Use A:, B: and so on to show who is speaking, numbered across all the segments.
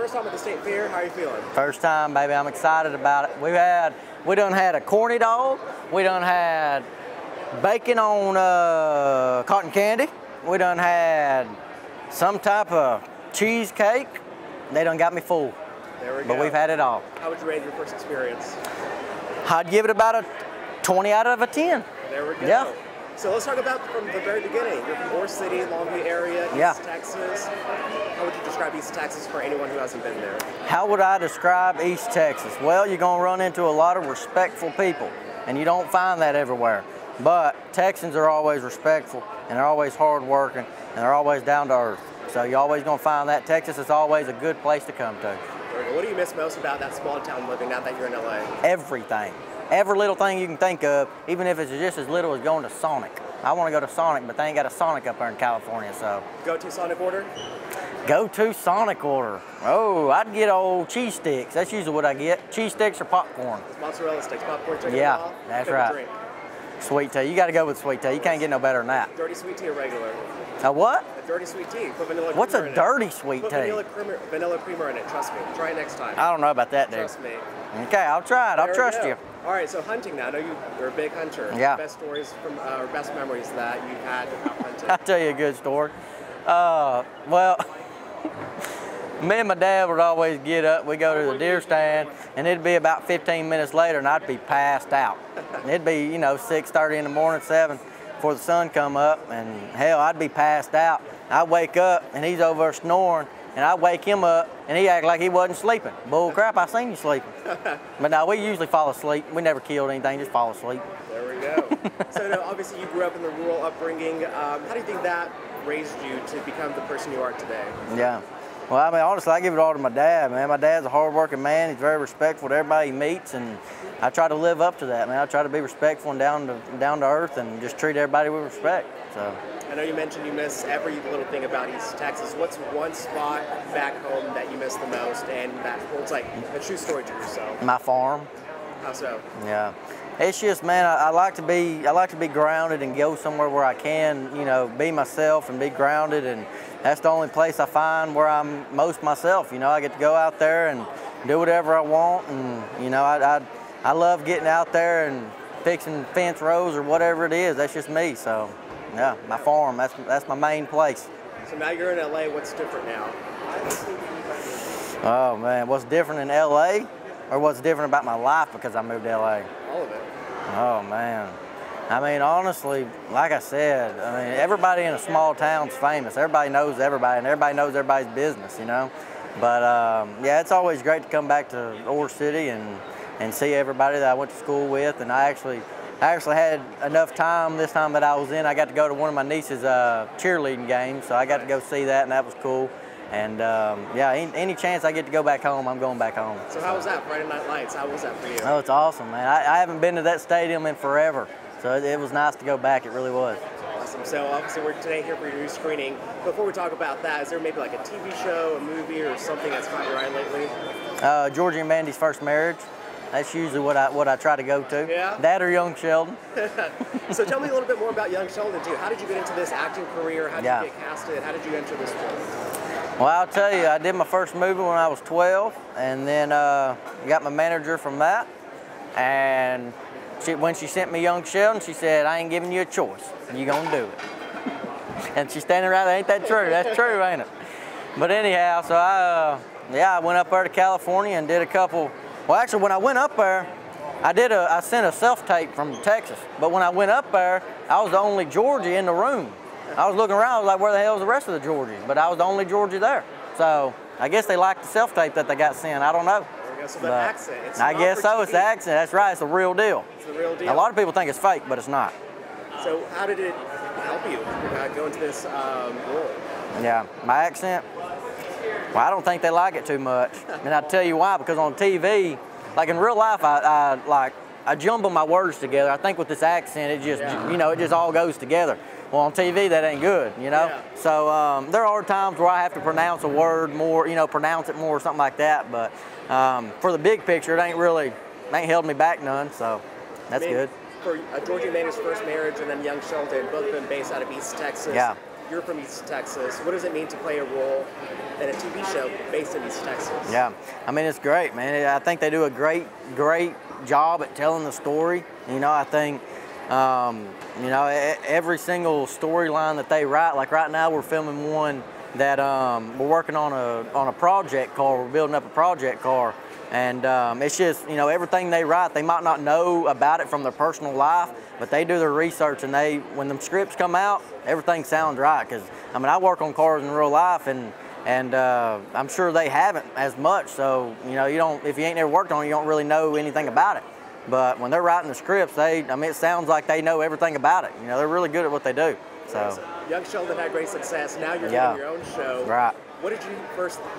A: first time at the state fair. How are you feeling?
B: First time, baby. I'm excited about it. We done had a corny dog. We done had bacon on cotton candy. We done had some type of cheesecake. They done got me full.
A: There we go.
B: But we've had it all.
A: How would you rate your first experience?
B: I'd give it about a 20 out of a 10.
A: There we go.
B: Yeah.
A: So let's talk about from the very beginning. You're from Ore City, Longview area, East Texas. How would you describe East Texas for anyone who hasn't been there?
B: How would I describe East Texas? Well, you're going to run into a lot of respectful people, and you don't find that everywhere. But Texans are always respectful, and they're always hardworking, and they're always down to earth. So you're always going to find that. Texas is always a good place to come to.
A: What do you miss most about that small town living now that you're in LA?
B: Everything. Every little thing you can think of, even if it's just as little as going to Sonic. I want to go to Sonic, but they ain't got a Sonic up there in California, so.
A: Go-to Sonic order?
B: Go-to Sonic order. Oh, I'd get old cheese sticks. That's usually what I get. Cheese sticks or popcorn.
A: Mozzarella sticks, popcorn, chicken.
B: Yeah, that's right. Drink. Sweet tea. You got to go with sweet tea. You can't get no better than that.
A: Dirty sweet tea or regular?
B: A what?
A: A dirty sweet tea. Put vanilla creamer.
B: What's a dirty sweet tea?
A: Put vanilla creamer in it. Trust me. Try it next time.
B: I don't know about that, dude.
A: Trust me.
B: Okay, I'll try it. I'll trust you.
A: All right, so hunting now. I know you're a big hunter.
B: Yeah.
A: Best stories from, or best memories that you've had about hunting?
B: I'll tell you a good story. Well, me and my dad would always get up. We'd go to the deer stand, and it'd be about 15 minutes later, and I'd be passed out. And it'd be, 6:30 in the morning, 7, before the sun come up, and hell, I'd be passed out. I'd wake up, and he's over there snoring, and I'd wake him up, and he act like he wasn't sleeping. Bull crap, I seen you sleeping. But no, we usually fall asleep. We never killed anything, just fall asleep.
A: There we go. So now, obviously you grew up in the rural upbringing. How do you think that raised you to become the person you are today?
B: Yeah. Well, I mean, honestly, I give it all to my dad, man. My dad's a hard-working man. He's very respectful to everybody he meets, and I try to live up to that, man. I try to be respectful and down to earth and just treat everybody with respect. So.
A: I know you mentioned you miss every little thing about East Texas. What's one spot back home that you miss the most and that holds like a true story to yourself?
B: My farm.
A: How so?
B: Yeah. It's just, man, I like to be grounded and go somewhere where I can, be myself and be grounded, and that's the only place I find where I'm most myself. I get to go out there and do whatever I want, and I love getting out there and fixing fence rows or whatever it is. That's just me. So, yeah, my farm. That's my main place.
A: So now you're in LA. What's different now?
B: Oh man, what's different in LA, or what's different about my life because I moved to LA?
A: All of it.
B: Oh man. I mean, honestly, like I said, everybody in a small town's famous. Everybody knows everybody, and everybody knows everybody's business, But yeah, it's always great to come back to Ore City and see everybody that I went to school with. And I actually had enough time this time that I was in. I got to go to one of my niece's cheerleading games, so I got to go see that, and that was cool. And yeah, any chance I get to go back home, I'm going back home.
A: So how was that, Friday Night Lights? How was that for you?
B: Oh, it's awesome, man. I haven't been to that stadium in forever. So it was nice to go back. It really was.
A: Awesome. So obviously we're today here for your new screening. Before we talk about that, is there maybe like a TV show, a movie, or something that's caught your eye lately?
B: Georgie and Mandy's First Marriage. That's usually what I try to go to.
A: Yeah.
B: That or Young Sheldon.
A: So tell me a little bit more about Young Sheldon too. How did you get into this acting career? How did you get casted? How did you enter this role?
B: Well, I'll tell you, I did my first movie when I was 12, and then got my manager from that. And when she sent me Young Sheldon, she said, "I ain't giving you a choice. You're gonna do it." And she's standing right there. Ain't that true? That's true, ain't it? But anyhow, so I went up there to California and did a couple. Well, actually, when I went up there, I sent a self-tape from Texas. But when I went up there, I was the only Georgie in the room. I was looking around, I was like, where the hell's the rest of the Georgies? But I was the only Georgie there. So I guess they liked the self-tape that they got sent. I don't know.
A: So the accent. It's
B: I guess so. It's the accent. That's right. It's the real deal.
A: It's the real deal.
B: A lot of people think it's fake, but it's not.
A: So how did it help you go into this role?
B: Yeah, my accent. Well, I don't think they like it too much, and I'll tell you why. Because on TV, like in real life, I jumble my words together. I think with this accent, it just it just all goes together. Well, on TV, that ain't good,
A: Yeah.
B: So there are times where I have to pronounce a word more, pronounce it more or something like that. But for the big picture, it ain't held me back none. So that's good.
A: For Georgie Mandy's First Marriage and then Young Sheldon, both been based out of East Texas.
B: Yeah. You're from East Texas. What does it mean to play a role in a TV show based in East Texas? Yeah, I mean, it's great, man. I think they do a great job at telling the story. You know, I think, you know, every single storyline that they write, like right now we're filming one that we're working on a project car. We're building up a project car. And it's just, you know, everything they write, they might not know about it from their personal life, but they do their research, and when them scripts come out, everything sounds right. Because, I mean, I work on cars in real life, and I'm sure they haven't as much. So, you know, if you ain't never worked on it, you don't really know anything about it. But when they're writing the scripts, I mean, it sounds like they know everything about it. You know, they're really good at what they do. So, young Sheldon had great success. Now you're doing your own show. Right. What did you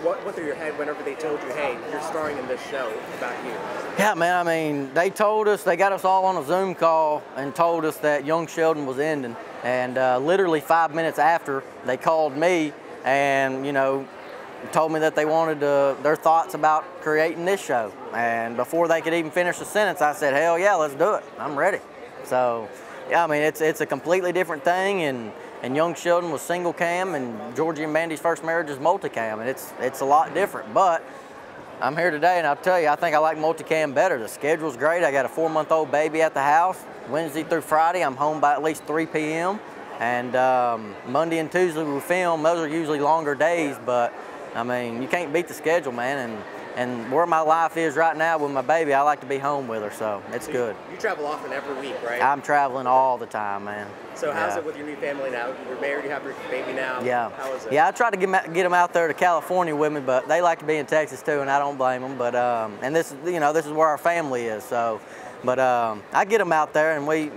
B: what went through your head whenever they told you, hey, you're starring in this show about you? Yeah, man, I mean, they got us all on a Zoom call and told us that Young Sheldon was ending. And literally 5 minutes after, they called me and, you know, told me that they wanted their thoughts about creating this show. And before they could even finish the sentence, I said, hell yeah, let's do it. I'm ready. So, yeah, I mean, it's a completely different thing. And Young Sheldon was single cam, and Georgie and Mandy's first marriage is multicam, and it's a lot different. But I'm here today, and I'll tell you, I think I like multicam better. The schedule's great. I got a 4-month-old baby at the house. Wednesday through Friday, I'm home by at least 3 p.m. And Monday and Tuesday we film. Those are usually longer days, but I mean, you can't beat the schedule, man. And where my life is right now with my baby, I like to be home with her, so it's good. You travel often every week, right? I'm traveling all the time, man. So how's it with your new family now? You're married, you have your baby now. Yeah. How is it? Yeah, I try to get them out there to California with me, but they like to be in Texas too, and I don't blame them. But and this is, you know, this is where our family is, so. But I get them out there, and we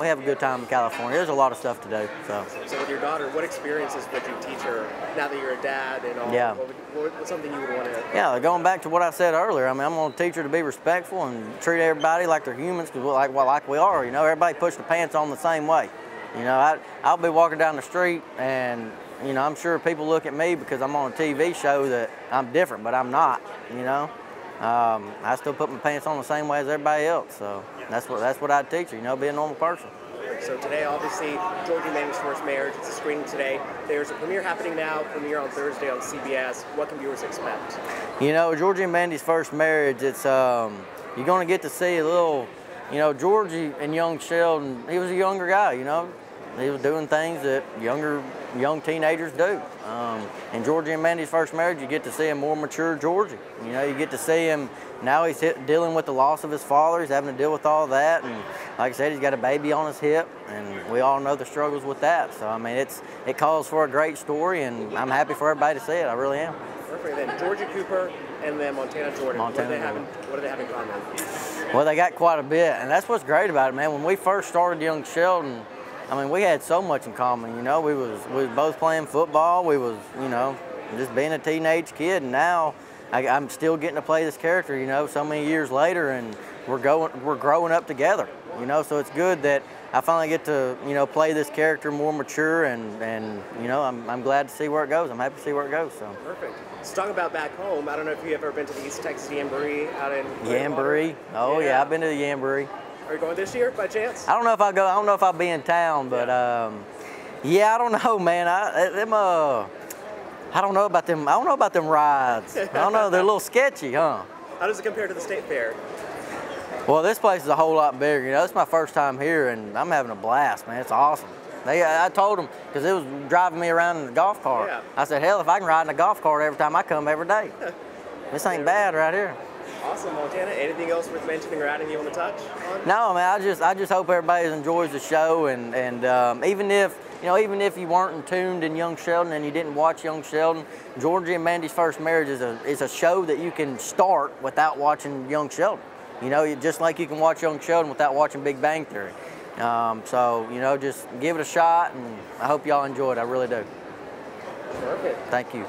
B: have a good time in California. There's a lot of stuff to do. So with your daughter, what experiences would you teach her now that you're a dad and all? Yeah. What's something you would want to? Yeah, going back to what I said earlier. I mean, I'm going to teach her to be respectful and treat everybody like they're humans, because like we are. You know, everybody puts the pants on the same way. You know, I'll be walking down the street, and you know, I'm sure people look at me because I'm on a TV show that I'm different, but I'm not. You know. I still put my pants on the same way as everybody else, so that's what I'd teach her, you know, be a normal person. So today, obviously, Georgie Mandy's first marriage, it's a screening today. There's a premiere happening now, premiere on Thursday on CBS. What can viewers expect? You know, Georgie Mandy's first marriage, it's, you're going to get to see a little, you know, Georgie and young Sheldon, he was a younger guy, you know. He was doing things that young teenagers do. In Georgie and Mandy's first marriage, you get to see a more mature Georgie. You know, you get to see him, now he's dealing with the loss of his father. He's having to deal with all that. And like I said, he's got a baby on his hip, and we all know the struggles with that. So, I mean, it calls for a great story, and I'm happy for everybody to see it. I really am. Perfect. Then Georgie Cooper and then Montana Jordan. What do they have in common? Well, they got quite a bit, and that's what's great about it, man. When we first started Young Sheldon, I mean, we had so much in common, you know. We was both playing football. We was, you know, just being a teenage kid. And now I'm still getting to play this character, you know, so many years later, and we're growing up together, you know. So it's good that I finally get to, you know, play this character more mature, and you know, I'm glad to see where it goes. I'm happy to see where it goes. So perfect. Let's talk about back home. I don't know if you've ever been to the East Texas Jamboree out in Jamboree. Oh yeah, I've been to the Jamboree. Are you going this year by chance? I don't know if I'll go. I don't know if I'll be in town, but yeah, I don't know, man. I don't know about them. I don't know about them rides. I don't know. They're a little sketchy, huh? How does it compare to the state fair? Well, this place is a whole lot bigger. You know, it's my first time here, and I'm having a blast, man. It's awesome. I told them, because it was driving me around in the golf cart. Yeah. I said, hell, if I can ride in a golf cart every time I come every day, this ain't bad right here. Awesome, Montana. Anything else worth mentioning or adding you want to touch on? No, man. I just hope everybody enjoys the show, and even if you weren't tuned in Young Sheldon and you didn't watch Young Sheldon, Georgie and Mandy's first marriage is a show that you can start without watching Young Sheldon. You know, just like you can watch Young Sheldon without watching Big Bang Theory. So you know, just give it a shot, and I hope y'all enjoy it. I really do. Perfect. Thank you.